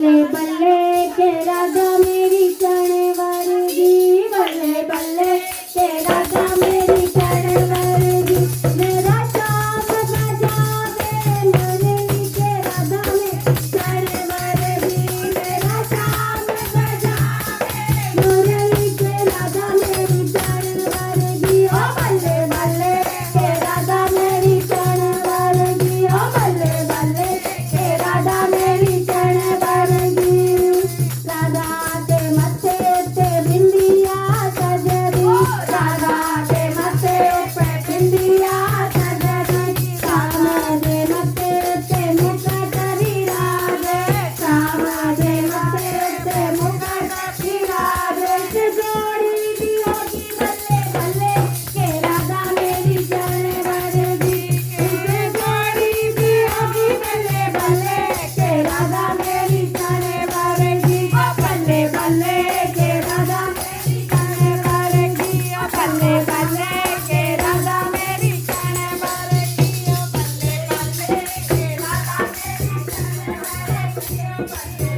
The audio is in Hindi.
बल्ले बल्ले के राधा मेरी चढ़ वर्गी, बल्ले बल्ले के राधा मेरी चढ़ वर्गी। मेरा श्याम बजावे मुरली के राधा में चढ़ वर्गी, मेरा श्याम बजावे मुरली के राधा मेरी चढ़ वर्गी। ओ बल्ले बल्ले के राधा मेरी चढ़ वर्गी, ओ बल्ले बल्ले के राधा मेरी चढ़ वर्गी। राधा के मथे पे बिंदिया सजरी, राधा के मथे पे बिंदिया सजरी। श्याम के मथे पे मुकुट विराजे, श्याम के मथे पे मुकुट विराजे। जोड़ी दियो की बल्ले बल्ले के राधा मेरी चढ़ वर्गी, जोड़ी दियो की बल्ले बल्ले के राधा मेरी चढ़ वर्गी। ओ बल्ले बल्ले के राधा मेरी चढ़ वर्गी, ओ बल्ले बल्ले के राधा मेरी चढ़ वर्गी, ओ बल्ले बल्ले के राधा मेरी चढ़ वर्गी, ओ बल्ले